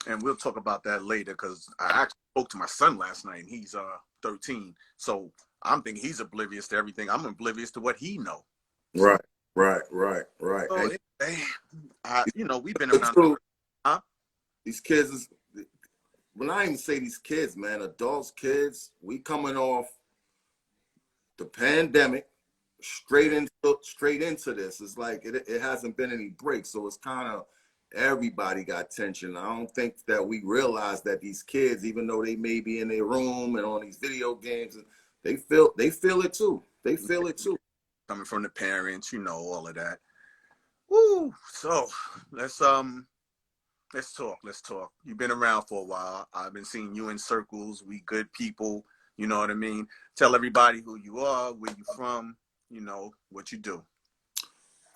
And we'll talk about that later because I actually spoke to my son last night, and he's 13. So I'm thinking he's oblivious to everything. I'm oblivious to what he know. So, Right, right. so And anyway, we've been it's around. true, Huh? these kids is, when I even say these kids, man, adults, kids, we coming off the pandemic straight into this. It's like it hasn't been any breaks, so it's kind of everybody got tension. I don't think that we realize that these kids, even though they may be in their room and on these video games, they feel it too. They feel it too. Coming from the parents, all of that. Woo! So let's talk. Let's talk. You've been around for a while. I've been seeing you in circles. We good people. You know what I mean? Tell everybody who you are, where you from, what you do.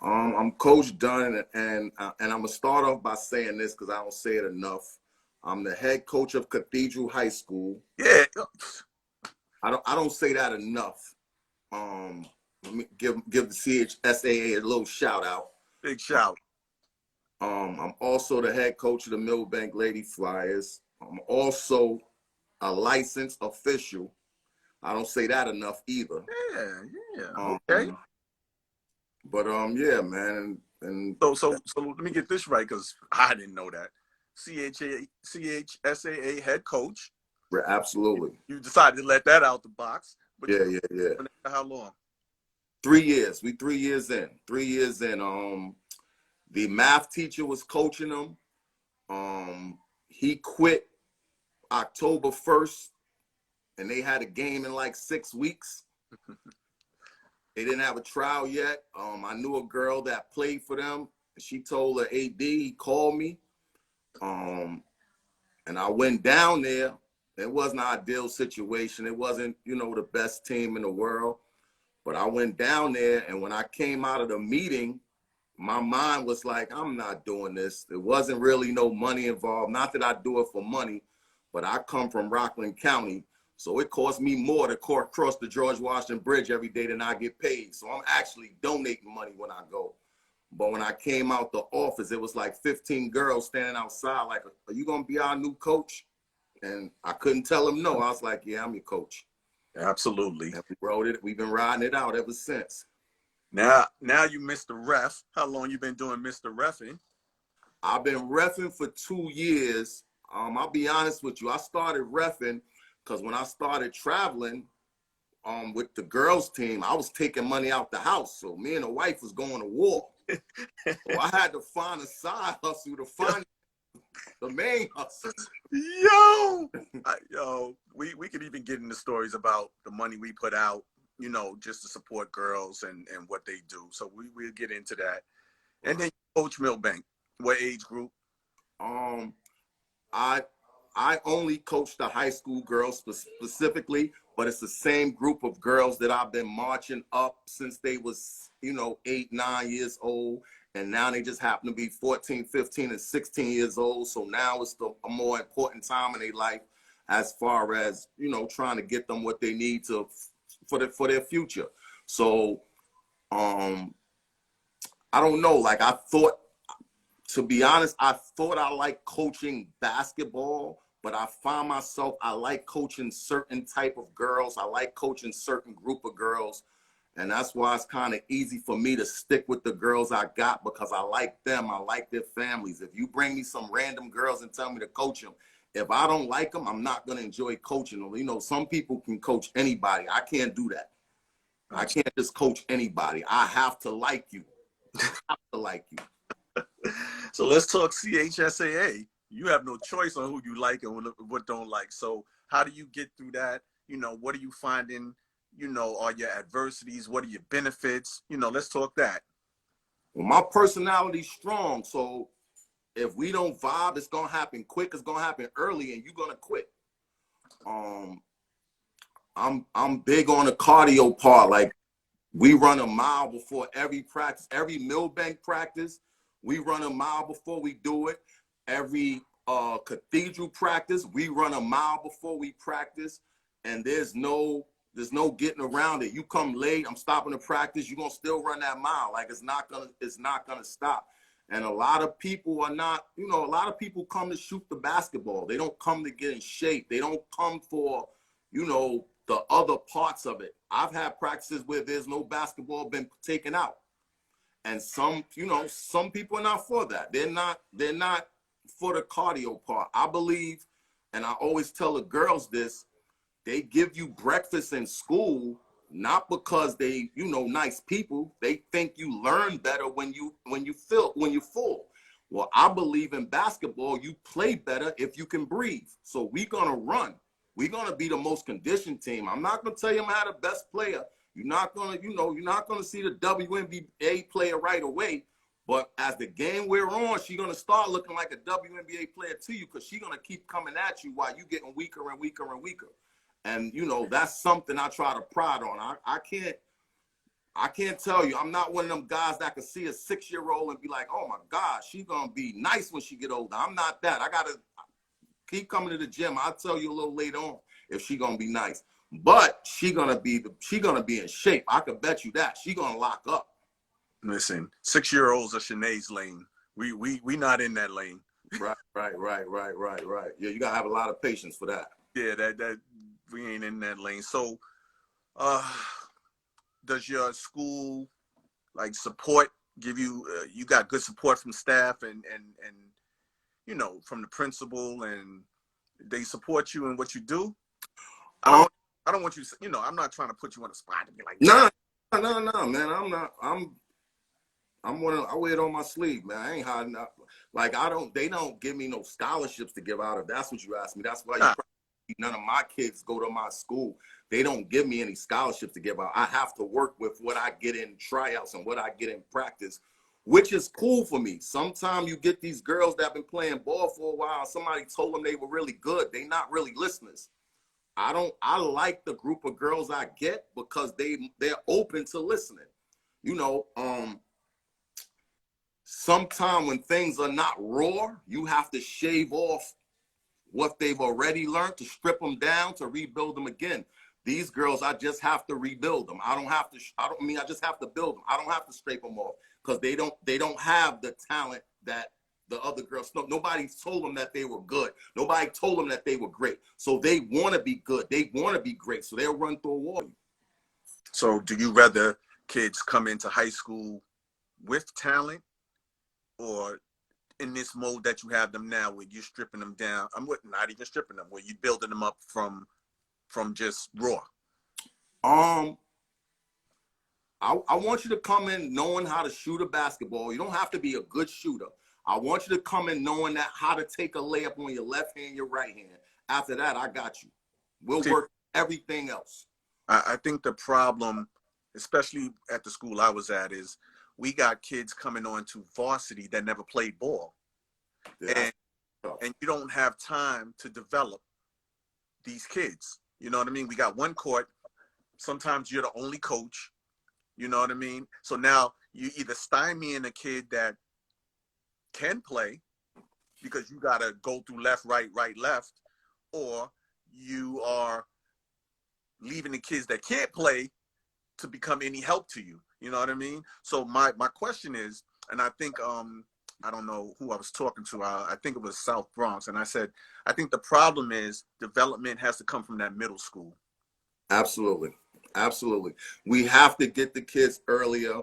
I'm Coach Dunn, and I'm gonna start off by saying this because I don't say it enough. I'm the head coach of Cathedral High School. Yeah. I don't say that enough. Let me give the CHSAA a little shout out. Big shout. I'm also the head coach of the Milbank Lady Flyers. I'm also a licensed official. I don't say that enough either. Yeah. Okay. Yeah, man. And so let me get this right because I didn't know that. CHSAA head coach. absolutely. You decided to let that out the box. But Yeah. How long? 3 years. We 3 years in. 3 years in. The math teacher was coaching them. He quit October 1st, and they had a game in like 6 weeks. They didn't have a trial yet. I knew a girl that played for them. She told her AD, he called me. And I went down there. It wasn't an ideal situation. It wasn't, the best team in the world. But I went down there, and when I came out of the meeting, my mind was like, I'm not doing this. There wasn't really no money involved. Not that I do it for money, but I come from Rockland County. So it costs me more to cross the George Washington Bridge every day than I get paid. So I'm actually donating money when I go. But when I came out the office, it was like 15 girls standing outside like, are you going to be our new coach? And I couldn't tell them no. I was like, yeah, I'm your coach. Absolutely. And we rode it. We've been riding it out ever since. Now you Mr. Ref. How long you been doing Mr. Reffing? I've been reffing for 2 years. I'll be honest with you. I started reffing because when I started traveling with the girls team, I was taking money out the house. So me and the wife was going to war. So I had to find a side hustle to find the main hustle. We could even get into stories about the money we put out, just to support girls and what they do. So we'll get into that. And then Coach Milbank, what age group? I only coach the high school girls specifically, but it's the same group of girls that I've been marching up since they was, 8, 9 years old. And now they just happen to be 14, 15, and 16 years old. So now it's a more important time in their life as far as, trying to get them what they need for their future. So I don't know. Like to be honest, I thought I liked coaching basketball, but I found myself, I like coaching certain type of girls. I like coaching certain group of girls. And that's why it's kind of easy for me to stick with the girls I got because I like them. I like their families. If you bring me some random girls and tell me to coach them, if I don't like them, I'm not going to enjoy coaching them. Some people can coach anybody. I can't do that. I can't just coach anybody. I have to like you. I have to like you. So let's talk CHSAA. You have no choice on who you like and what don't like. So how do you get through that? What are you finding? Are your adversities? What are your benefits? Let's talk that. Well, my personality's strong. So if we don't vibe, it's going to happen quick. It's going to happen early and you're going to quit. I'm big on the cardio part. Like we run a mile before every practice, every Milbank practice. We run a mile before we do it. Every cathedral practice, we run a mile before we practice. And there's no getting around it. You come late, I'm stopping the practice, you're gonna still run that mile. Like it's not gonna stop. And a lot of people are not, you know, a lot of people come to shoot the basketball. They don't come to get in shape. They don't come for, you know, the other parts of it. I've had practices where there's no basketball been taken out. And some, you know, some people are not for that. They're not for the cardio part. I believe, and I always tell the girls this, they give you breakfast in school not because they, you know, nice people. They think you learn better when you full. Well, I believe in basketball, you play better if you can breathe. So we're gonna run. We're gonna be the most conditioned team. I'm not gonna tell you I'm the best player. You're not gonna, you know, you're not gonna see the WNBA player right away. But as the game we're on, she's gonna start looking like a WNBA player to you because she's gonna keep coming at you while you getting weaker and weaker and weaker. And, you know, that's something I try to pride on. I can't tell you. I'm not one of them guys that can see a 6-year-old and be like, oh, my God, she's going to be nice when she get older. I'm not that. I got to keep coming to the gym. I'll tell you a little later on if she's going to be nice. But she's going to be in shape. I can bet you that. She's going to lock up. Listen, 6-year-olds are Shanae's lane. We not in that lane. Right. Yeah, you got to have a lot of patience for that. Yeah, that we ain't in that lane. So, does your school like support give you? You got good support from staff and you know, from the principal, and they support you in what you do. I don't want you to, you know, I'm not trying to put you on the spot to be like, no, man. I'm not. I wear it on my sleeve, man. I ain't hiding up. Like they don't give me no scholarships to give out. If that's what you ask me, that's why none of my kids go to my school. They don't give me any scholarships to give out. I have to work with what I get in tryouts and what I get in practice, which is cool for me. Sometimes you get these girls that have been playing ball for a while. Somebody told them they were really good. They not really listeners. I like the group of girls I get because they're open to listening. You know, sometimes when things are not raw, you have to shave off what they've already learned to strip them down to rebuild them again. These girls, I just have to rebuild them. I just have to build them. I don't have to scrape them off because they don't have the talent that the other girls. Nobody told them that they were good. Nobody told them that they were great. So they want to be good. They want to be great. So they'll run through a wall. So do you rather kids come into high school with talent, or in this mode that you have them now where you're stripping them down? Not even stripping them, where you're building them up from just raw. I want you to come in knowing how to shoot a basketball. You don't have to be a good shooter. I want you to come in knowing that how to take a layup on your left hand, your right hand. After that, I got you. We'll work everything else. I think the problem, especially at the school I was at, is we got kids coming on to varsity that never played ball. Yeah. And you don't have time to develop these kids. You know what I mean? We got one court. Sometimes you're the only coach. You know what I mean? So now you either stymieing a kid that can play because you got to go through left, right, left, or you are leaving the kids that can't play to become any help to you. You know what I mean? So my question is, and I think, I don't know who I was talking to. I think it was South Bronx. And I said, I think the problem is development has to come from that middle school. Absolutely. We have to get the kids earlier.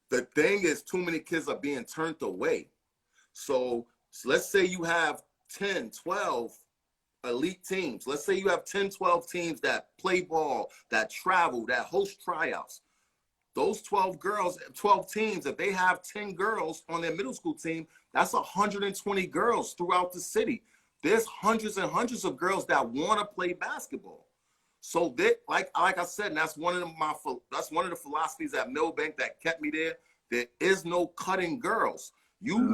The thing is, too many kids are being turned away. So let's say you have 10, 12 elite teams. Let's say you have 10, 12 teams that play ball, that travel, that host tryouts. Those 12 teams, if they have 10 girls on their middle school team, that's 120 girls throughout the city. There's hundreds and hundreds of girls that want to play basketball. So they, like I said, and that's one of the philosophies at Milbank that kept me there. There is no cutting girls. You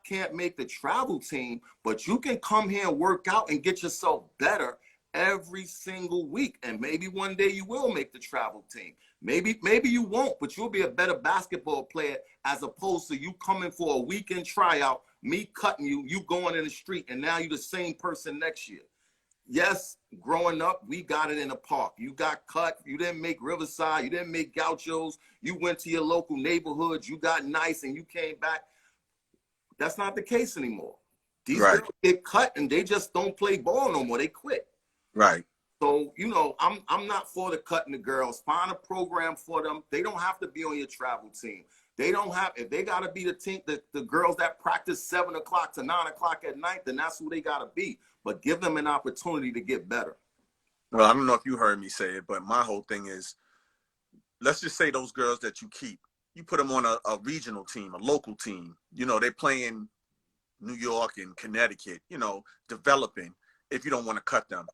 can't make the travel team, but you can come here and work out and get yourself better every single week. And maybe one day you will make the travel team. Maybe you won't, but you'll be a better basketball player as opposed to you coming for a weekend tryout, me cutting you, you going in the street, and now you're the same person next year. yes, growing up, we got it in the park. You got cut. You didn't make Riverside. You didn't make Gauchos. You went to your local neighborhoods. You got nice and you came back. That's not the case anymore. These Right. girls get cut and they just don't play ball no more. They quit. Right. So, you know, I'm not for the cutting the girls. Find a program for them. They don't have to be on your travel team. They don't have, if they got to be the team, the girls that practice 7 o'clock to 9 o'clock at night, then that's who they got to be. But give them an opportunity to get better. Well, I don't know if you heard me say it, but my whole thing is, let's just say those girls that you keep, you put them on a regional team, a local team. You know, they play in New York and Connecticut, you know, developing if you don't want to cut them.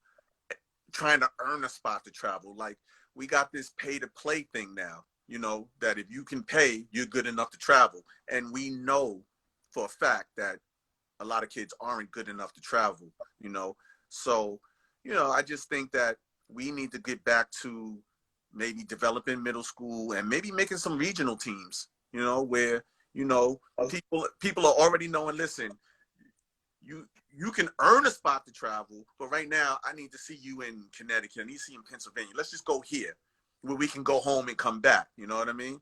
Trying to earn a spot to travel. Like, we got this pay to play thing now, you know, that if you can pay, you're good enough to travel. And we know for a fact that a lot of kids aren't good enough to travel, you know. So, you know, I just think that we need to get back to maybe developing middle school and maybe making some regional teams, you know, where, you know, people are already knowing, listen, you can earn a spot to travel, but right now I need to see you in Connecticut. I need to see you in Pennsylvania. Let's just go here where we can go home and come back. You know what I mean?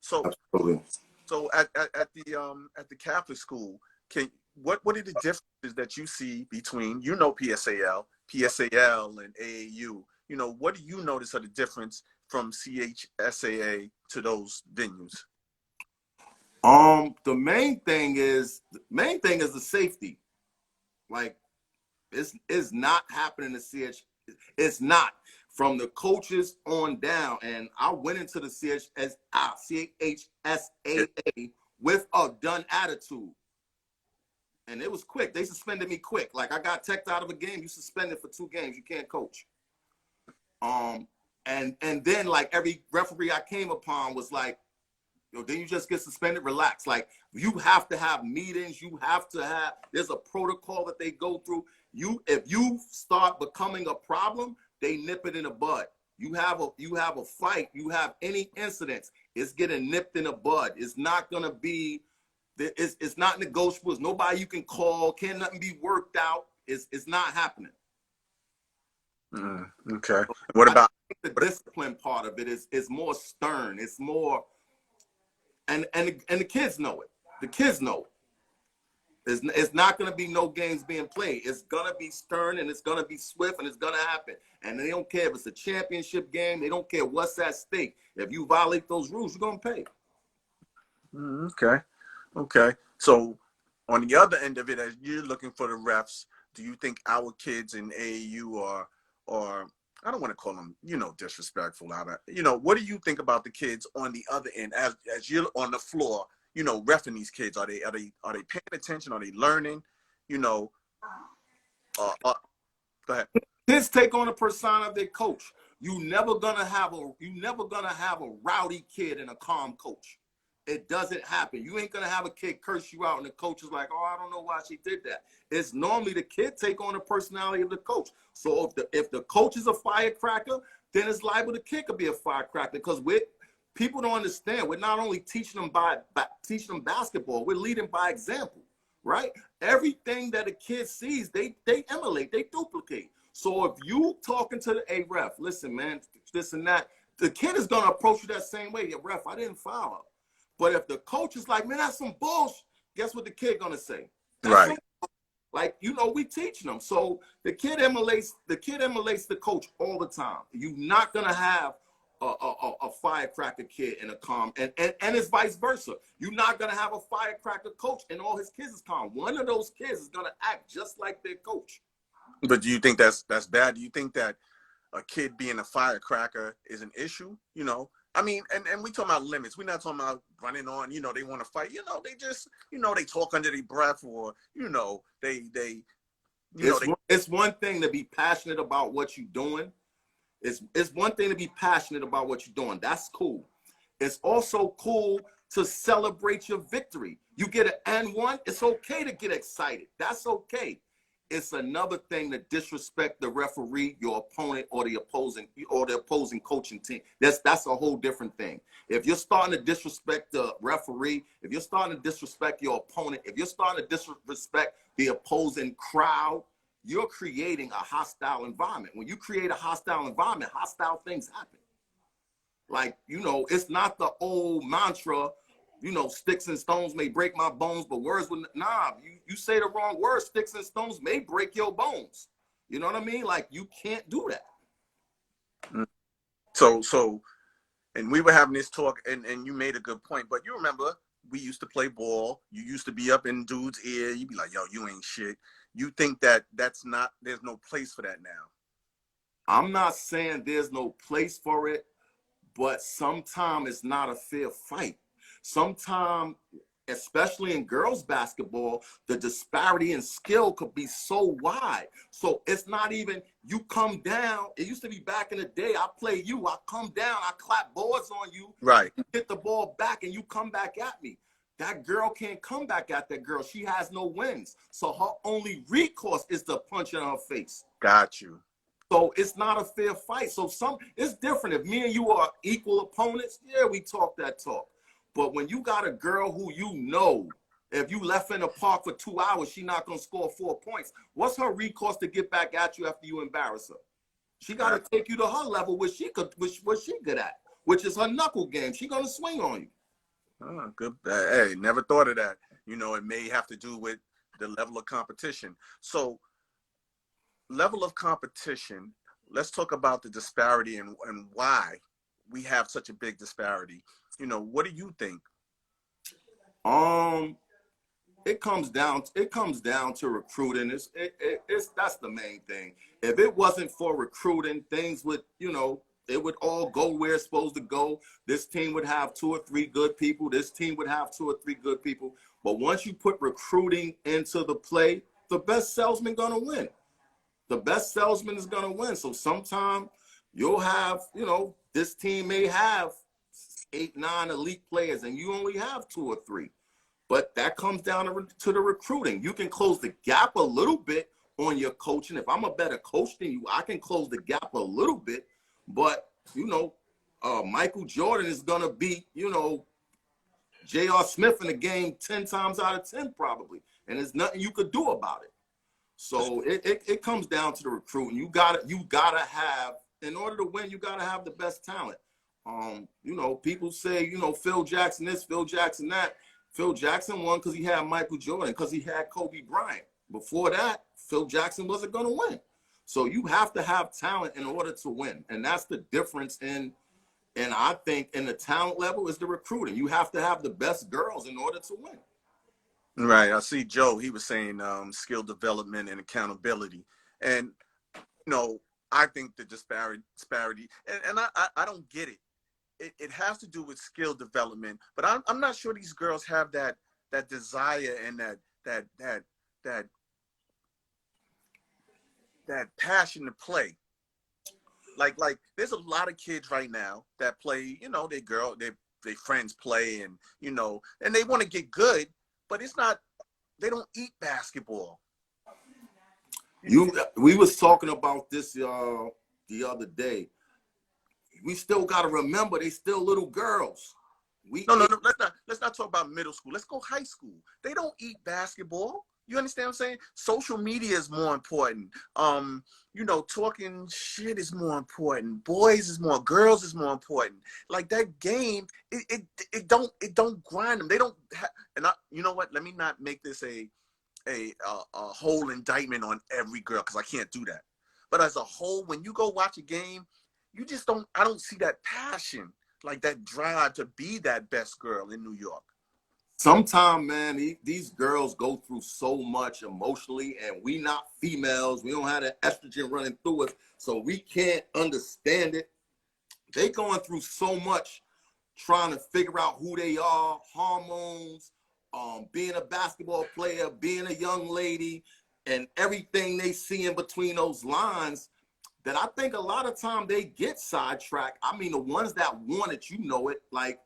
So, Absolutely. so at the Catholic school, what are the differences that you see between, you know, PSAL and AAU? You know, what do you notice are the difference from CHSAA to those venues? The main thing is the safety. Like, it's not happening to CH. It's not, from the coaches on down. And I went into the CHSAA with a Dunn attitude. And it was quick. They suspended me quick. Like, I got teched out of a game. You suspended for 2 games. You can't coach. And then, like, every referee I came upon was like, yo, then you just get suspended, relax. Like, you have to have meetings. You have to have, there's a protocol that they go through. If you start becoming a problem, they nip it in the bud. You have a fight, you have any incidents, it's getting nipped in the bud. It's not gonna be, it's not negotiable. It's nobody you can call, can't nothing be worked out. It's not happening. Okay. What about the discipline part of it is more stern. It's more, and the kids know it. The kids know it. It's not going to be no games being played. It's going to be stern, and it's going to be swift, and it's going to happen. And they don't care if it's a championship game. They don't care what's at stake. If you violate those rules, you're going to pay. Okay. So on the other end of it, as you're looking for the refs, do you think our kids in AAU are I don't want to call them, you know, disrespectful? You know, what do you think about the kids on the other end as you're on the floor, you know, reffing these kids? Are they paying attention? Are they learning? You know, go ahead. Kids take on a persona of their coach. You never gonna have a rowdy kid and a calm coach. It doesn't happen. You ain't gonna have a kid curse you out and the coach is like, oh, I don't know why she did that. It's normally the kid take on the personality of the coach. So if the coach is a firecracker, then it's liable the kid could be a firecracker, because people don't understand. We're not only teaching them teaching them basketball, we're leading by example, right? Everything that a kid sees, they emulate, they duplicate. So if you talking to the ref, listen, man, this and that, the kid is gonna approach you that same way. Yeah, ref, I didn't foul her. But if the coach is like, man, that's some bullshit, guess what the kid gonna say? That's right. Like, you know, we teaching them. So the kid emulates the coach all the time. You're not gonna have a firecracker kid and a calm, and it's vice versa. You're not gonna have a firecracker coach and all his kids is calm. One of those kids is gonna act just like their coach. But do you think that's bad? Do you think that a kid being a firecracker is an issue? You know, I mean, and we talking about limits. We're not talking about running on, you know, they want to fight. You know, they just, you know, they talk under their breath, or, you know, it's one thing to be passionate about what you're doing. It's one thing to be passionate about what you're doing. That's cool. It's also cool to celebrate your victory. You get an N1, it's okay to get excited. That's okay. It's another thing to disrespect the referee, your opponent, or the opposing coaching team. That's a whole different thing. If you're starting to disrespect the referee, if you're starting to disrespect your opponent, if you're starting to disrespect the opposing crowd, you're creating a hostile environment. When you create a hostile environment, hostile things happen. Like, you know, it's not the old mantra, you know, sticks and stones may break my bones, but words would, nah, you say the wrong word, sticks and stones may break your bones. You know what I mean? Like, you can't do that. So, and we were having this talk, and you made a good point, but you remember, we used to play ball. You used to be up in dude's ear. You'd be like, yo, you ain't shit. You think that there's no place for that now. I'm not saying there's no place for it, but sometimes it's not a fair fight. Sometimes, especially in girls basketball, the disparity in skill could be so wide. So it's not even, you come down. It used to be back in the day, I play you, I come down, I clap boards on you, right? You get the ball back and you come back at me. That girl can't come back at that girl. She has no wins. So her only recourse is to punch in her face. Got you. So it's not a fair fight. So it's different. If me and you are equal opponents, yeah, we talk that talk. But when you got a girl who you know, if you left in the park for 2 hours, she's not going to score 4 points. What's her recourse to get back at you after you embarrass her? She got to take you to her level, what she good at, which is her knuckle game. She's going to swing on you. Oh, good. Hey, never thought of that. You know, it may have to do with the level of competition. So, level of competition, let's talk about the disparity and why we have such a big disparity. You know, what do you think? It comes down to recruiting. That's the main thing. If it wasn't for recruiting, things would, you know, it would all go where it's supposed to go. This team would have 2 or 3 good people. This team would have 2 or 3 good people. But once you put recruiting into the play, the best salesman gonna win. The best salesman is gonna win. So sometime you'll have, you know, this team may have 8, 9 elite players, and you only have 2 or 3. But that comes down to the recruiting. You can close the gap a little bit on your coaching. If I'm a better coach than you, I can close the gap a little bit. But, you know, Michael Jordan is going to beat, you know, J.R. Smith in the game 10 times out of 10 probably. And there's nothing you could do about it. So it comes down to the recruiting. You gotta have, in order to win, you gotta have the best talent. You know, people say, you know, Phil Jackson this, Phil Jackson that. Phil Jackson won because he had Michael Jordan, because he had Kobe Bryant. Before that, Phil Jackson wasn't going to win. So you have to have talent in order to win. And that's the difference and I think in the talent level is the recruiting. You have to have the best girls in order to win. Right. I see Joe, he was saying skill development and accountability. And, you know, I think the disparity, and I don't get it. It has to do with skill development, but I'm not sure these girls have that desire and that passion to play. Like there's a lot of kids right now that play, you know, their friends play and, you know, and they want to get good, but they don't eat basketball. We was talking about this the other day. We still got to remember they still little girls. No. Let's not talk about middle school. Let's go high school. They don't eat basketball. You understand what I'm saying? Social media is more important. You know, talking shit is more important. Boys is more. Girls is more important. Like that game, it don't grind them. They don't. You know what? Let me not make this a whole indictment on every girl because I can't do that. But as a whole, when you go watch a game, I don't see that passion, like that drive to be that best girl in New York. Sometimes, man, these girls go through so much emotionally, and we not females. We don't have the estrogen running through us, so we can't understand it. They going through so much trying to figure out who they are, hormones, being a basketball player, being a young lady, and everything they see in between those lines, that I think a lot of time they get sidetracked. I mean, the ones that want it, you know it. Like,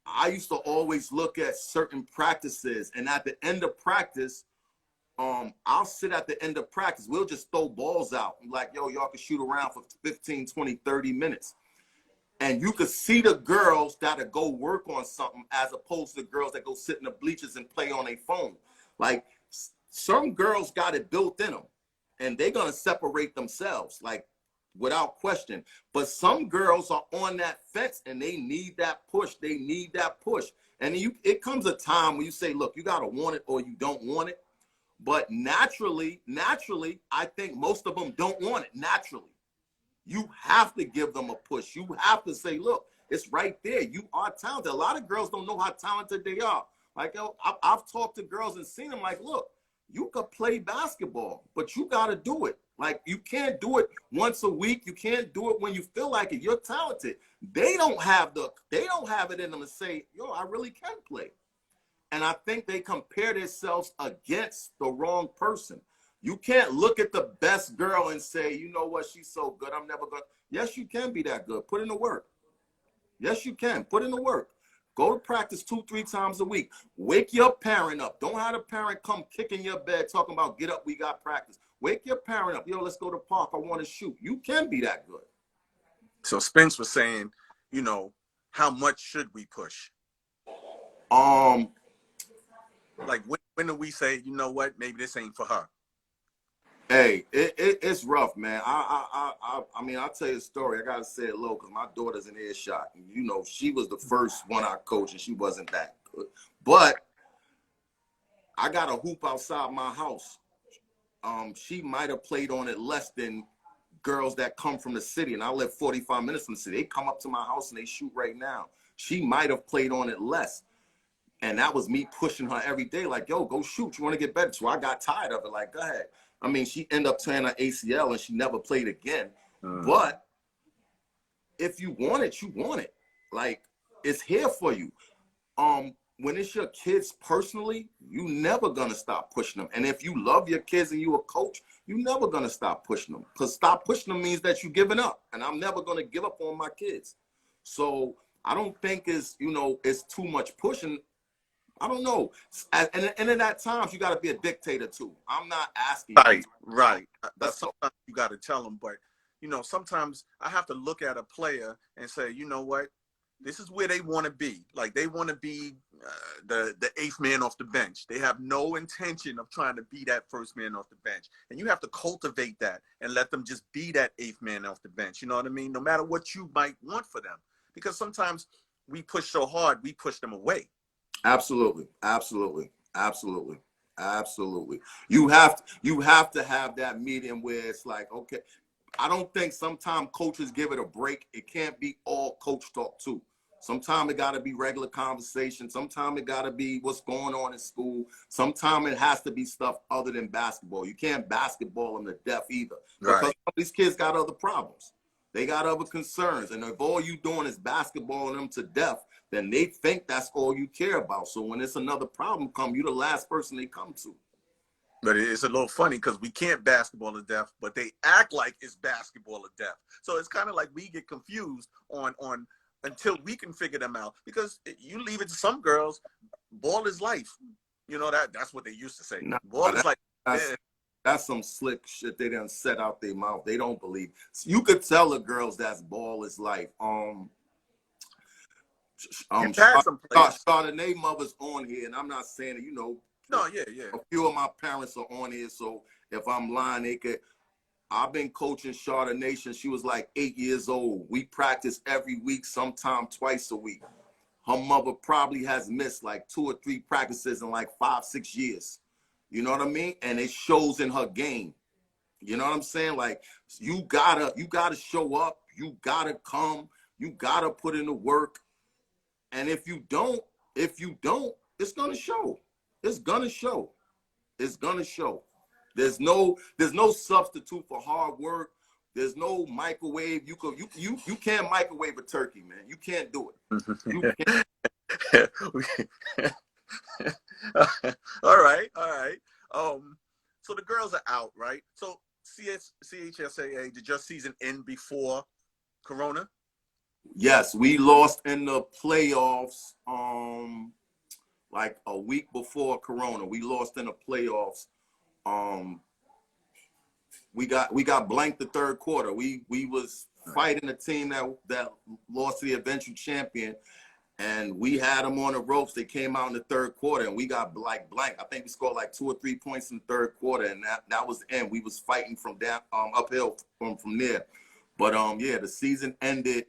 I used to always look at certain practices, and at the end of practice, I'll sit at the end of practice. We'll just throw balls out. Like, yo, y'all can shoot around for 15, 20, 30 minutes. And you could see the girls that'll go work on something as opposed to the girls that go sit in the bleachers and play on their phone. Like, some girls got it built in them. and they're gonna separate themselves, like without question. But some girls are on that fence and they need that push. They need that push. And it comes a time when you say, look, you gotta want it or you don't want it. But naturally, I think most of them don't want it naturally. You have to give them a push. You have to say, look, it's right there. You are talented. A lot of girls don't know how talented they are. Like, I've talked to girls and seen them like, look, you could play basketball, but you got to do it. Like, you can't do it once a week. You can't do it when you feel like it. You're talented. They don't have it in them to say, yo, I really can play. And I think they compare themselves against the wrong person. You can't look at the best girl and say, you know what, she's so good, I'm never going to. Yes, you can be that good. Put in the work. Yes, you can. Put in the work. Go to practice 2-3 times a week. Wake your parent up. Don't have the parent come kick in your bed talking about, get up, we got practice. Wake your parent up. Yo, let's go to the park. I want to shoot. You can be that good. So Spence was saying, you know, how much should we push? Like, when do we say, you know what, maybe this ain't for her? Hey, it's rough, man. I mean, I'll tell you a story. I gotta say it low because my daughter's in earshot. You know, she was the first one I coached, and she wasn't that good. But I got a hoop outside my house. She might have played on it less than girls that come from the city, and I live 45 minutes from the city. They come up to my house and they shoot right now. She might have played on it less. And that was me pushing her every day, like, yo, go shoot. You want to get better? So I got tired of it. Like, go ahead. I mean, she ended up tearing her ACL and she never played again. But if you want it, you want it. Like, it's here for you. When it's your kids personally, you never gonna stop pushing them. And if you love your kids and you a coach, you never gonna stop pushing them. Because stop pushing them means that you're giving up. And I'm never gonna give up on my kids. So I don't think it's too much pushing. I don't know. And in that times, you got to be a dictator too. I'm not asking you. Right. That's sometimes you got to tell them. But, you know, sometimes I have to look at a player and say, you know what, this is where they want to be. Like, they want to be the eighth man off the bench. They have no intention of trying to be that first man off the bench. And you have to cultivate that and let them just be that eighth man off the bench. You know what I mean? No matter what you might want for them. Because sometimes we push so hard, we push them away. Absolutely. You have to have that medium where it's like, okay, I don't think sometimes coaches give it a break. It can't be all coach talk too. Sometimes it got to be regular conversation. Sometimes it got to be what's going on in school. Sometimes it has to be stuff other than basketball. You can't basketball them to death either. Because some of these kids got other problems. They got other concerns. And if all you doing is basketballing them to death, then they think that's all you care about. So when it's another problem come, you're the last person they come to. But it's a little funny because we can't basketball to death, but they act like it's basketball to death. So it's kind of like we get confused on until we can figure them out. Because you leave it to some girls, ball is life. You know, that's what they used to say. Ball is like. That's some slick shit they done set out their mouth. They don't believe. So you could tell the girls that's ball is life. Chardonnay mother's on here, and I'm not saying it, No, yeah. A few of my parents are on here, so if I'm lying, they could. I've been coaching Chardonnay since she was like 8 years old. We practice every week, sometime twice a week. Her mother probably has missed like 2 or 3 practices in like 5-6 years. You know what I mean? And it shows in her game. You know what I'm saying? Like, you gotta show up. You gotta come. You gotta put in the work. And if you don't, it's gonna show. It's gonna show. It's gonna show. There's no substitute for hard work. There's no microwave. You can't microwave a turkey, man. You can't do it. You can't. All right. So the girls are out, right? So CHSAA, did your season end before Corona? Yes, we lost in the playoffs like a week before Corona. We lost in the playoffs. We got blanked the third quarter. We was fighting a team that lost to the eventual champion, and we had them on the ropes. They came out in the third quarter, and we got like blank. I think we scored like 2 or 3 points in the third quarter, and that was the end. We was fighting from down uphill from there. But yeah, the season ended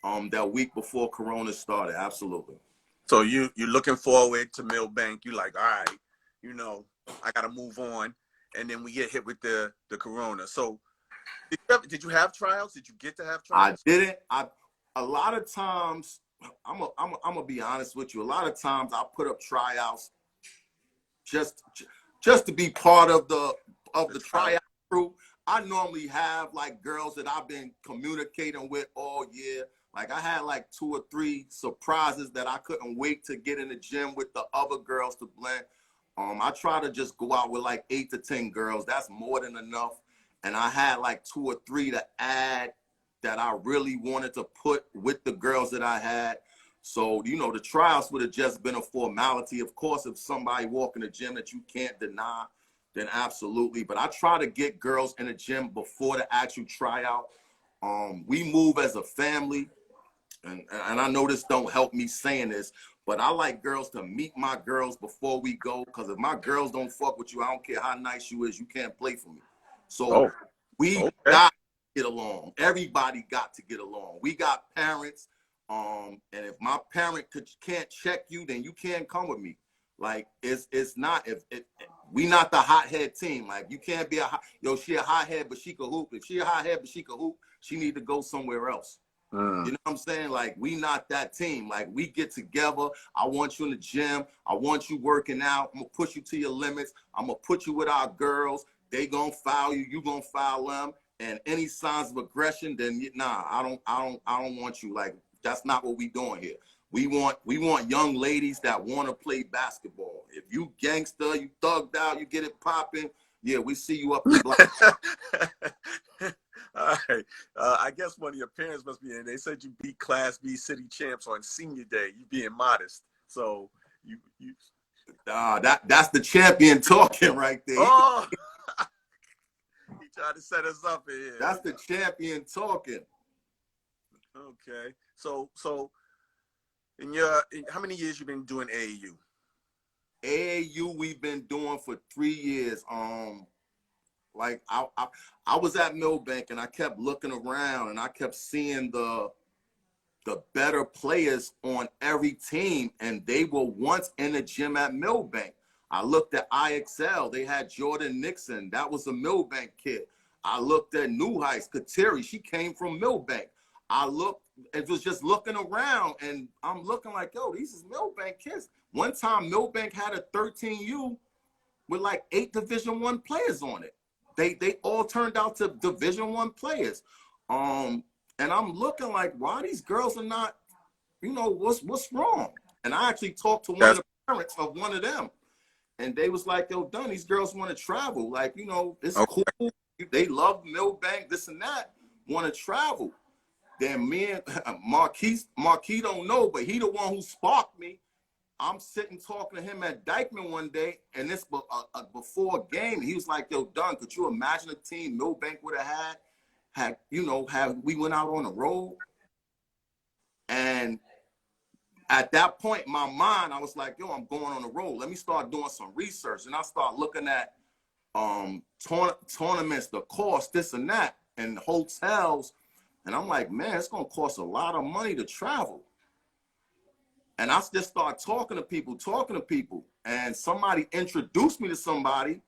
that week before Corona started. Absolutely. So you're looking forward to Milbank. You like, all right, you know, I got to move on, and then we get hit with the Corona. So did you have trials? Did you get to have trials? I didn't. A lot of times, I'm gonna be honest with you. A lot of times, I put up tryouts just to be part of the tryout crew. I normally have like girls that I've been communicating with all year. Like I had like 2 or 3 surprises that I couldn't wait to get in the gym with the other girls to blend. I try to just go out with like 8 to 10 girls. That's more than enough. And I had like 2 or 3 to add that I really wanted to put with the girls that I had. So, you know, the tryouts would have just been a formality. Of course, if somebody walk in the gym that you can't deny, then absolutely. But I try to get girls in the gym before the actual tryout. We move as a family. And I know this don't help me saying this, but I like girls to meet my girls before we go. Because if my girls don't fuck with you, I don't care how nice you is, you can't play for me. So we got to get along. Everybody got to get along. We got parents. And if my parent can't check you, then you can't come with me. Like it's not we not the hothead team. Like you can't be she a hothead but she could hoop. If she a hothead but she could hoop, she need to go somewhere else. You know what I'm saying? Like we not that team. Like we get together. I want you in the gym. I want you working out. I'm gonna push you to your limits. I'm gonna put you with our girls. They gonna foul you. You gonna foul them. And any signs of aggression, then nah, I don't want you. Like that's not what we doing here. We want young ladies that want to play basketball. If you gangster, you thugged out, you get it popping. Yeah, we see you up the block. All right. I guess one of your parents must be in. They said you beat Class B city champs on senior day. You being modest. So you that's the champion talking right there. Oh, he tried to set us up here. That's the champion talking. Okay. So how many years you been doing AAU? AAU we've been doing for 3 years. Like I was at Milbank and I kept looking around and I kept seeing the better players on every team, and they were once in the gym at Milbank. I looked at IXL. They had Jordan Nixon. That was a Milbank kid. I looked at New Heights, Kateri. She came from Milbank. It was just looking around, and I'm looking like, yo, these is Milbank kids. One time, Milbank had a 13U with like 8 Division I players on it. They all turned out to Division I players. And I'm looking like, why these girls are not, what's wrong? And I actually talked to one of the parents of one of them, and they was like, yo, Dunn, these girls want to travel. Like, it's cool. They love Milbank, this and that, want to travel. Then me and Marquis don't know, but he the one who sparked me. I'm sitting talking to him at Dykeman one day, and this before a game, he was like, yo, Dunn, could you imagine a team Milbank would have had we went out on the road? And at that point in my mind, I was like, yo, I'm going on the road. Let me start doing some research. And I start looking at tournaments, the cost, this and that, and hotels. And I'm like, man, it's going to cost a lot of money to travel. And I just start talking to people. And somebody introduced me to somebody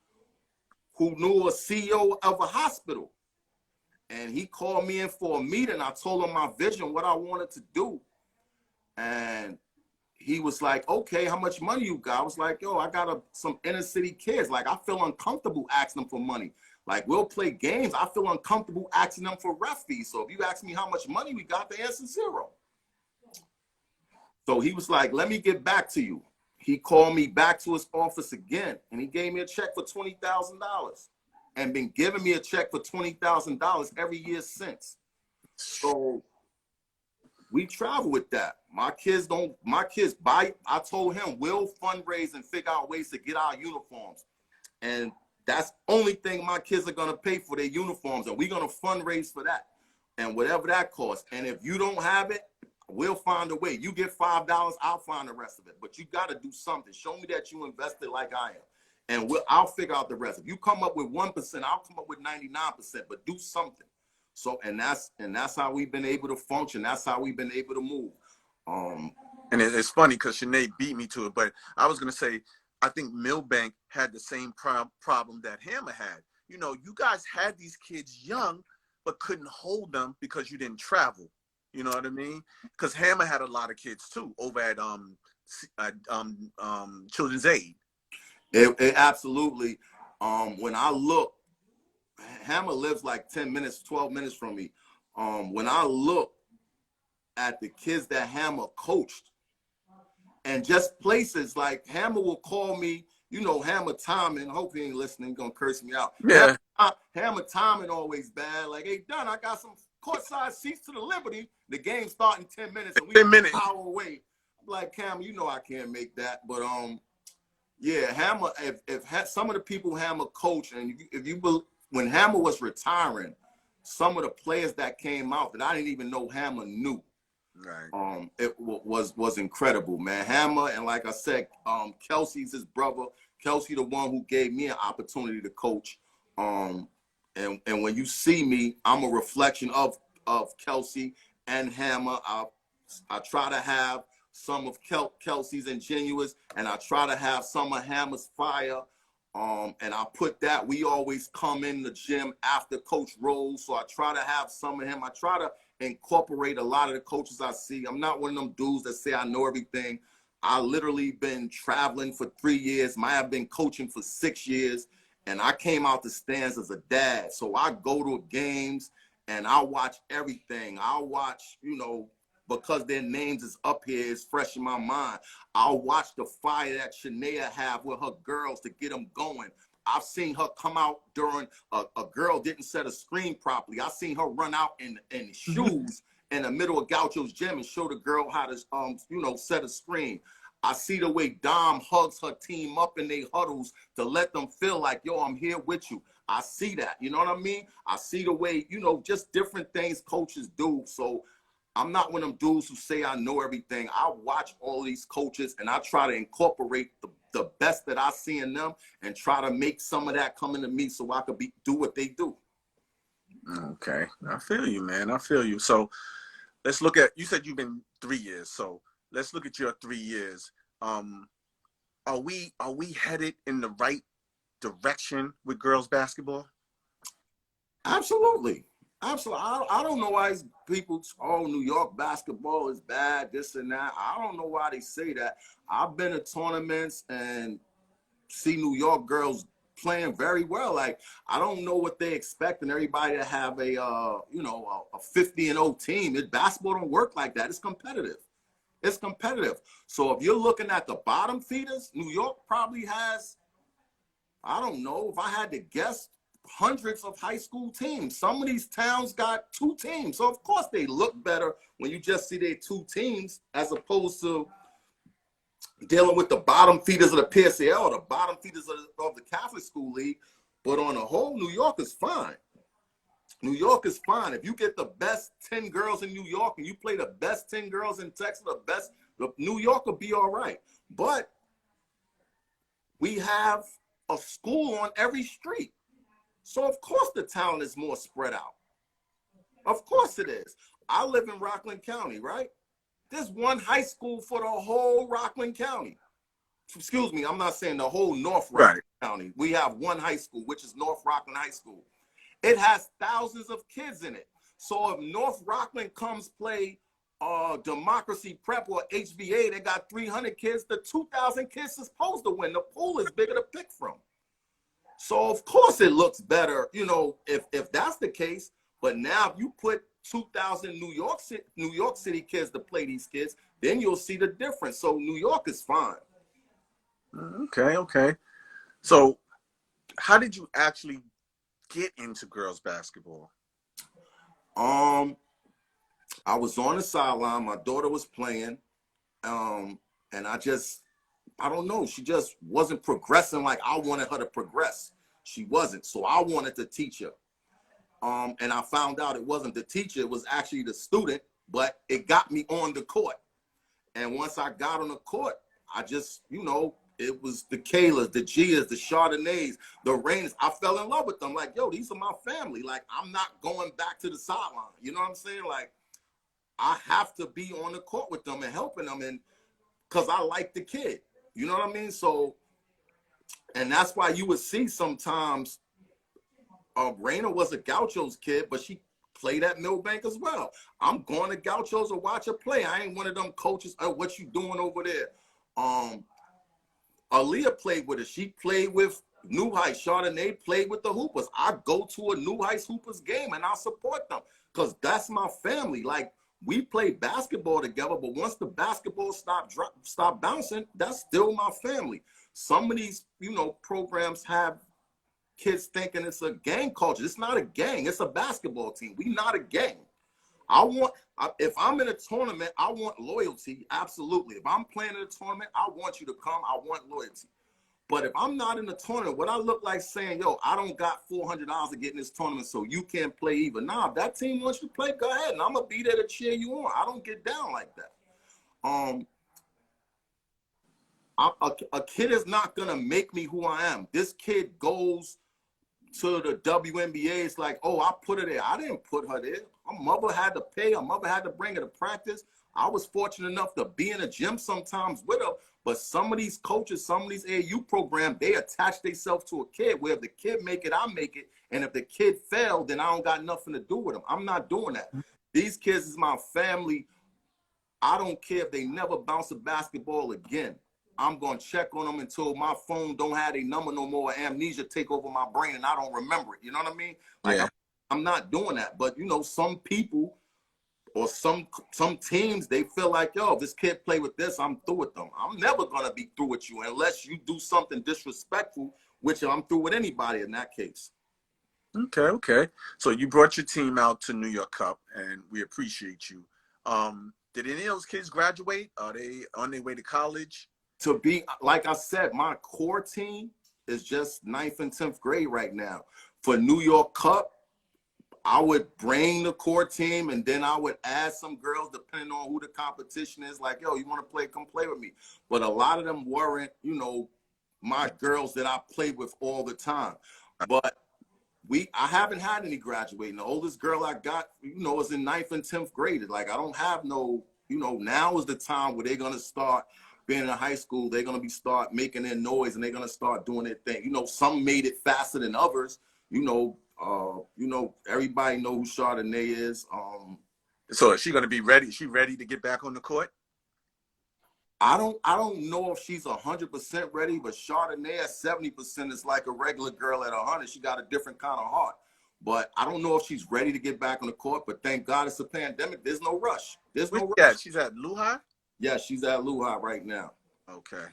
who knew a CEO of a hospital. And he called me in for a meeting. I told him my vision, what I wanted to do. And he was like, okay, how much money you got? I was like, yo, I got some inner city kids. Like, I feel uncomfortable asking them for money. Like, we'll play games. I feel uncomfortable asking them for ref fees. So if you ask me how much money we got, the answer's 0. So he was like, let me get back to you. He called me back to his office again, and he gave me a check for $20,000 and been giving me a check for $20,000 every year since. So we travel with that. My kids buy. I told him we'll fundraise and figure out ways to get our uniforms. And that's the only thing my kids are going to pay for, their uniforms. And we're going to fundraise for that. And whatever that costs. And if you don't have it, We'll find a way. You get $5, I'll find the rest of it. But you got to do something. Show me that you invested like I am, and I'll figure out the rest. If you come up with 1%, I'll come up with 99%. But do something. So and that's how we've been able to function. That's how we've been able to move. And it's funny because Sinead beat me to it, but I was gonna say I think Milbank had the same problem that Hammer had. You know, you guys had these kids young, but couldn't hold them because you didn't travel. You know what I mean? Because Hammer had a lot of kids too over at Children's Aid. It absolutely. When I look, Hammer lives like 10 minutes, 12 minutes from me. When I look at the kids that Hammer coached, and just places like Hammer will call me, you know, Hammer timing. Hope he ain't listening, gonna curse me out. Yeah. Hammer timing always bad. Like, hey, Dunn, I got some courtside seats to the Liberty. The game starting 10 minutes, and we 10 minutes. An hour away. I'm like, Hammer, you know I can't make that. But yeah, Hammer. If some of the people Hammer coach, and when Hammer was retiring, some of the players that came out that I didn't even know Hammer knew. Right. It was incredible, man. Hammer, and like I said, Kelsey's his brother. Kelsey, the one who gave me an opportunity to coach. And when you see me, I'm a reflection of Kelsey and Hammer. I try to have some of Kelsey's ingenuous, and I try to have some of Hammer's fire. And I put that. We always come in the gym after Coach rolls, so I try to have some of him. I try to incorporate a lot of the coaches I see. I'm not one of them dudes that say I know everything. I literally been traveling for 3 years. I have been coaching for 6 years, and I came out the stands as a dad. So I go to games and I watch everything. I'll watch, you know, because their names is up here, it's fresh in my mind. I'll watch the fire that Shania have with her girls to get them going. I've seen her come out during a girl didn't set a screen properly. I've seen her run out in shoes in the middle of Gaucho's gym and show the girl how to, you know, set a screen. I see the way Dom hugs her team up in their huddles to let them feel like, yo, I'm here with you. I see that. You know what I mean? I see the way, you know, just different things coaches do. So I'm not one of them dudes who say I know everything. I watch all these coaches and I try to incorporate the best that I see in them and try to make some of that come into me so I could do what they do. Okay. I feel you, man. I feel you. So let's look at, you said you've been 3 years. So let's look at your 3 years. Are we headed in the right direction with girls basketball? Absolutely. Absolutely. I don't know why people, oh, New York basketball is bad, this and that. I don't know why they say that. I've been to tournaments and see New York girls playing very well. Like, I don't know what they expect and everybody to have a, you know, a 50-0 team. Basketball don't work like that. It's competitive. It's competitive. So if you're looking at the bottom feeders, New York probably has, I don't know, if I had to guess, hundreds of high school teams. Some of these towns got 2 teams. So, of course, they look better when you just see their 2 teams as opposed to dealing with the bottom feeders of the PSAL or the bottom feeders of the Catholic School League. But on the whole, New York is fine. New York is fine. If you get the best 10 girls in New York and you play the best 10 girls in Texas, New York will be all right. But we have a school on every street. So, of course, the talent is more spread out. Of course it is. I live in Rockland County, right? There's one high school for the whole Rockland County. Excuse me, I'm not saying the whole North Rockland County. We have one high school, which is North Rockland High School. It has thousands of kids in it. So if North Rockland comes play Democracy Prep or HVA, they got 300 kids. The 2,000 kids is supposed to win. The pool is bigger to pick from. So, of course, it looks better, you know, if that's the case. But now if you put 2,000 New York City kids to play these kids, then you'll see the difference. So New York is fine. Okay. So how did you actually get into girls basketball? I was on the sideline. My daughter was playing. And I don't know. She just wasn't progressing like I wanted her to progress. She wasn't. So I wanted to teach her. And I found out it wasn't the teacher. It was actually the student. but it got me on the court. And once I got on the court, I just, it was the Kaylas, the Gias, the Chardonnays, the Rainers. I fell in love with them. Like, yo, these are my family. Like, I'm not going back to the sideline. You know what I'm saying? Like, I have to be on the court with them and helping them, and because I like the kid. You know what I mean? So, and that's why you would see sometimes Raina was a Gaucho's kid, but she played at Milbank as well. I'm going to Gaucho's to watch her play. I ain't one of them coaches. Oh, what you doing over there? Aaliyah played with her. She played with New Heights. Chardonnay played with the Hoopers. I go to a New Heights Hoopers game and I support them because that's my family. Like, we play basketball together, but once the basketball stop bouncing, that's still my family. Some of these, programs have kids thinking it's a gang culture. It's not a gang. It's a basketball team. We not a gang. If I'm in a tournament, I want loyalty. Absolutely. If I'm playing in a tournament, I want you to come. I want loyalty. But if I'm not in the tournament, what I look like saying, yo, I don't got $400 to get in this tournament, so you can't play either. Nah, if that team wants you to play, go ahead, and I'm gonna be there to cheer you on. I don't get down like that. A kid is not gonna make me who I am. This kid goes to the WNBA. It's like, oh, I put her there. I didn't put her there. Her mother had to pay. Her mother had to bring her to practice. I was fortunate enough to be in a gym sometimes with her. But some of these coaches, some of these AAU programs, they attach themselves to a kid where if the kid make it, I make it. And if the kid failed, then I don't got nothing to do with them. I'm not doing that. These kids is my family. I don't care if they never bounce a basketball again. I'm going to check on them until my phone don't have a number no more. Amnesia take over my brain and I don't remember it. You know what I mean? Like, yeah. I'm not doing that. But, some people or some teams, they feel like, yo, if this kid play with this, I'm through with them. I'm never going to be through with you unless you do something disrespectful, which I'm through with anybody in that case. Okay. So you brought your team out to New York Cup, and we appreciate you. Did any of those kids graduate? Are they on their way to college? To be, like I said, my core team is just 9th and 10th grade right now. For New York Cup, I would bring the core team, and then I would add some girls depending on who the competition is. Like, yo, you want to play? Come play with me. But a lot of them weren't, my girls that I played with all the time. But I haven't had any graduating. The oldest girl I got, is in 9th and 10th grade. Like, I don't have no, now is the time where they're going to start being in high school. They're going to start making their noise, and they're going to start doing their thing. Some made it faster than others. Everybody know who Chardonnay is. So is she going to be ready? Is she ready to get back on the court? I don't know if she's 100% ready, but Chardonnay at 70% is like a regular girl at 100. She got a different kind of heart. But I don't know if she's ready to get back on the court. But thank God it's a pandemic. There's no rush. Yeah, she's at Lehigh? Yeah, she's at Lehigh right now. Okay.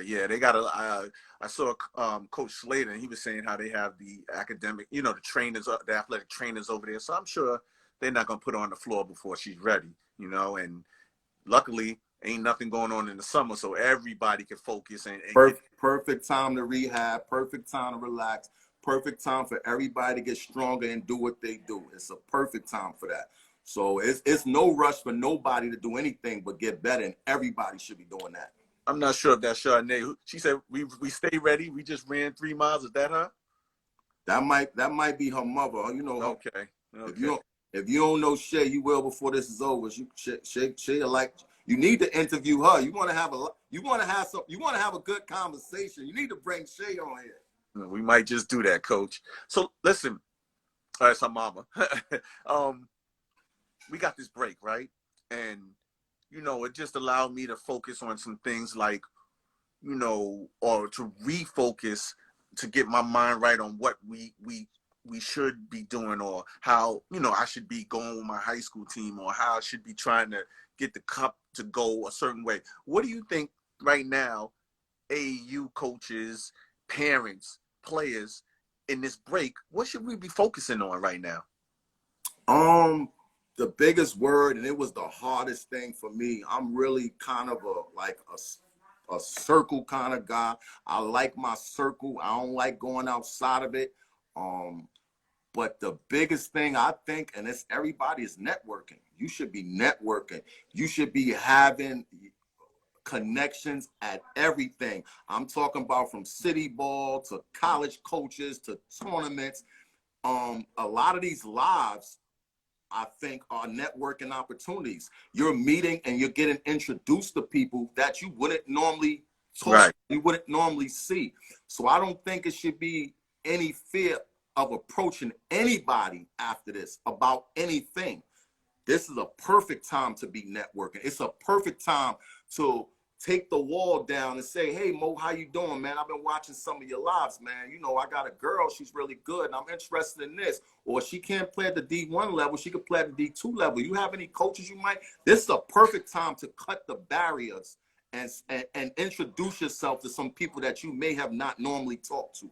Yeah, they got I saw Coach Slater, and he was saying how they have the academic, the trainers, the athletic trainers over there. So I'm sure they're not going to put her on the floor before she's ready, and luckily ain't nothing going on in the summer, so everybody can focus. And perfect time to rehab, perfect time to relax, perfect time for everybody to get stronger and do what they do. It's a perfect time for that. So it's no rush for nobody to do anything but get better, and everybody should be doing that. I'm not sure if that's Chardonnay. She said we stay ready. We just ran 3 miles. Is that her? That might be her mother. Okay. If you don't know Shay, you will before this is over. Shay, like, you need to interview her. You want to have a good conversation. You need to bring Shay on here. We might just do that, Coach. So listen, that's her mama. We got this break, right? And it just allowed me to focus on some things like, or to refocus, to get my mind right on what we should be doing, or how, I should be going with my high school team, or how I should be trying to get the cup to go a certain way. What do you think right now, AAU coaches, parents, players, in this break, what should we be focusing on right now? The biggest word, and it was the hardest thing for me, I'm really kind of a circle kind of guy. I like my circle. I don't like going outside of it. But the biggest thing I think, and it's everybody, is networking. You should be networking. You should be having connections at everything. I'm talking about from city ball to college coaches to tournaments. A lot of these lives, I think, are networking opportunities. You're meeting and you're getting introduced to people that you wouldn't normally talk, Right. you wouldn't normally see. So I don't think it should be any fear of approaching anybody after this about anything. This is a perfect time to be networking. It's a perfect time to take the wall down and say, hey, Mo, how you doing, man? I've been watching some of your lives, man. You know, I got a girl. She's really good, and I'm interested in this. Or she can't play at the D1 level. She can play at the D2 level. You have any coaches you might? This is a perfect time to cut the barriers and introduce yourself to some people that you may have not normally talked to.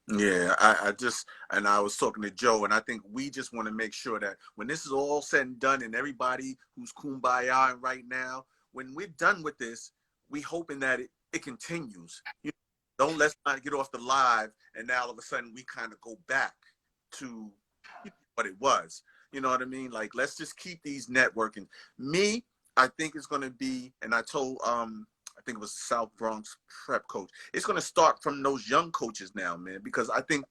Yeah, I was talking to Joe, and I think we just want to make sure that when this is all said and done, and everybody who's kumbaya right now, when we're done with this, we hoping that it continues. You know, let's not get off the live, and now all of a sudden we kind of go back to what it was. You know what I mean? Like, let's just keep these networking. Me, I think it's going to be, and I told I think it was South Bronx prep coach. It's going to start from those young coaches now, man, because I think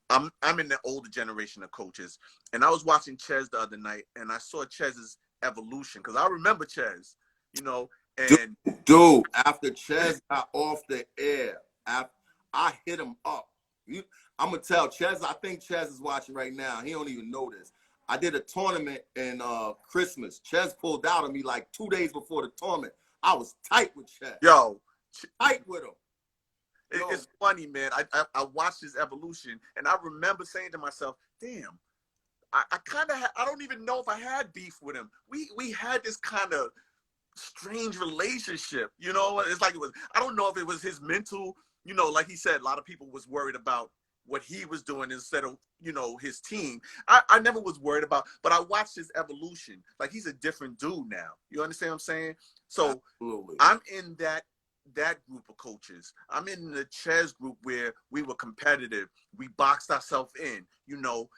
I'm in the older generation of coaches, and I was watching Ches the other night, and I saw Chez's evolution, because I remember Ches, you know, and dude, after Ches got off the air, I hit him up. I'm gonna tell Ches. I think Ches is watching right now. He don't even know this. I did a tournament in Christmas. Ches pulled out on me like 2 days before the tournament. I was tight with Ches. Yo, tight with him. It's funny, man. I watched his evolution, and I remember saying to myself, damn, I kind of I don't even know if I had beef with him. We had this kind of strange relationship, you know. It's like it was, I don't know if it was his mental, you know, like he said, a lot of people was worried about what he was doing instead of, you know, his team. I never was worried about, but I watched his evolution. Like, he's a different dude now. You understand what I'm saying? So absolutely. I'm in that group of coaches. I'm in the Ches group where we were competitive. We boxed ourselves in. You know,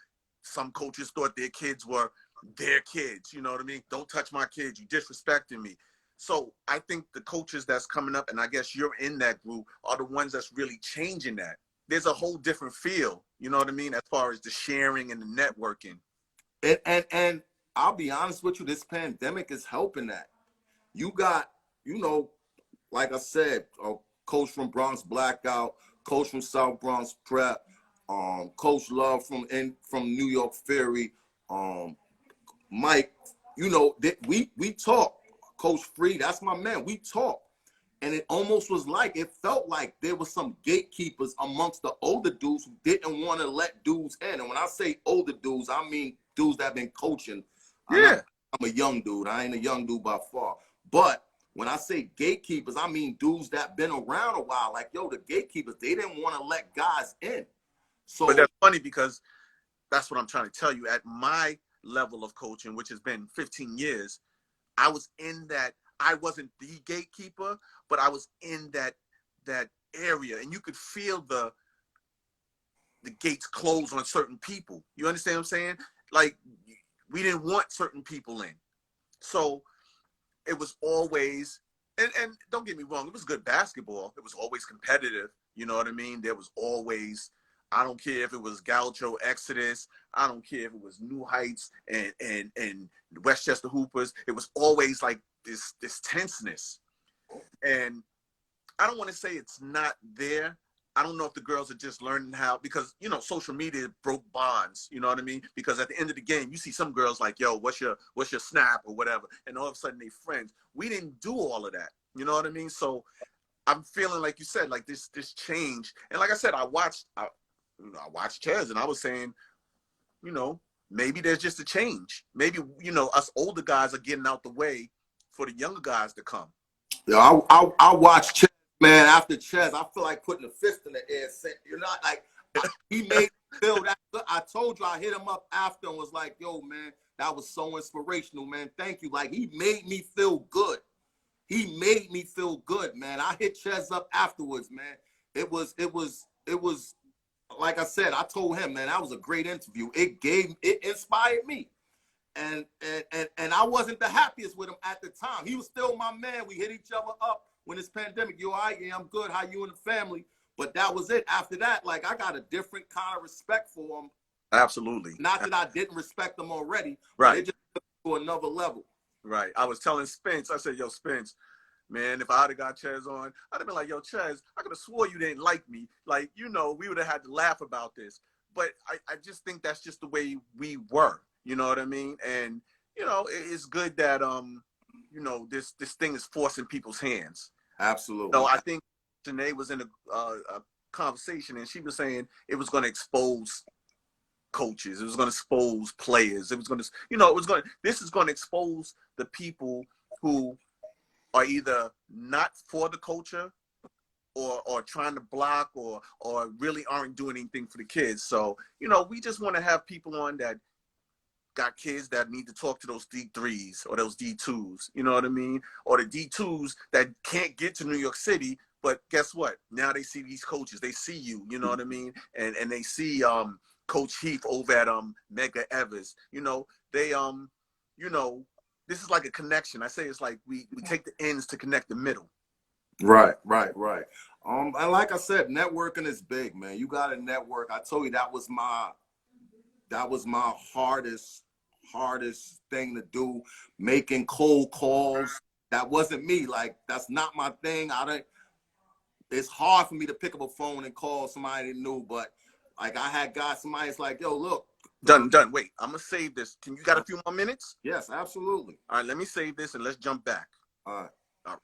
some coaches thought their kids were their kids. You know what I mean? Don't touch my kids. You disrespecting me. So I think the coaches that's coming up, and I guess you're in that group, are the ones that's really changing that. There's a whole different feel, you know what I mean, as far as the sharing and the networking. And I'll be honest with you, this pandemic is helping that. You got, you know, like I said, a coach from Bronx Blackout, coach from South Bronx Prep, Coach Love from New York Ferry, Mike, you know, we talk. Coach Free, that's my man. We talk. And it almost was like, it felt like there was some gatekeepers amongst the older dudes who didn't want to let dudes in. And when I say older dudes, I mean dudes that have been coaching. Yeah. I'm a young dude. I ain't a young dude by far. But when I say gatekeepers, I mean dudes that been around a while. Like, yo, the gatekeepers, they didn't want to let guys in. So, but that's funny, because that's what I'm trying to tell you. At my level of coaching, which has been 15 years, I was in that. I wasn't the gatekeeper, but I was in that area, and you could feel the gates close on certain people. You understand what I'm saying? Like, we didn't want certain people in. So it was always, and don't get me wrong, it was good basketball. It was always competitive. You know what I mean? There was always, I don't care if it was Gaucho Exodus, I don't care if it was New Heights and Westchester Hoopers. It was always like this tenseness. And I don't want to say it's not there. I don't know if the girls are just learning how, because, you know, social media broke bonds, you know what I mean? Because at the end of the game, you see some girls like, yo, what's your snap or whatever, and all of a sudden they friends. We didn't do all of that, you know what I mean? So I'm feeling, like you said, like this change. And like I said, I watched Ches, and I was saying, you know, maybe there's just a change. Maybe, you know, us older guys are getting out the way for the younger guys to come. Yeah, I watched Ches, man. After Ches, I feel like putting a fist in the air. You're not like, he made me feel that. I told you, I hit him up after and was like, yo, man, that was so inspirational, man. Thank you. Like, he made me feel good. He made me feel good, man. I hit Ches up afterwards, man. It was like I said, I told him, man, that was a great interview. It inspired me. And I wasn't the happiest with him at the time. He was still my man. We hit each other up when this pandemic. You all right? Yeah, I'm good. How you and the family? But that was it. After that, like, I got a different kind of respect for him. Absolutely. Not that I didn't respect him already, right. But it just took to another level. Right. I was telling Spence, I said, yo, Spence, man, if I'd have got Ches on, I'd have been like, yo, Ches, I could have swore you didn't like me. Like, you know, we would have had to laugh about this. But I just think that's just the way we were. You know what I mean? And, you know, it's good that, you know, this thing is forcing people's hands. Absolutely. So I think Janae was in a conversation, and she was saying it was going to expose coaches. It was going to expose players. It was going to, you know, this is going to expose the people who are either not for the culture or trying to block or really aren't doing anything for the kids. So, you know, we just want to have people on that got kids that need to talk to those D3s or those D2s, you know what I mean? Or the D2s that can't get to New York City, but guess what? Now they see these coaches. They see you, you know what I mean? And they see Coach Heath over at Mega Evers. You know, they you know, this is like a connection. I say it's like we take the ends to connect the middle. Right. And like I said, networking is big, man. You got to network. I told you that was my hardest thing to do, making cold calls. That wasn't me. Like, that's not my thing. It's hard for me to pick up a phone and call somebody new, but like, I had guys, somebody's like, yo, look. Dunn, wait, I'm going to save this. Can you got a few more minutes? Yes, absolutely. All right, let me save this and let's jump back. All right.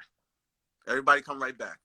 Everybody come right back.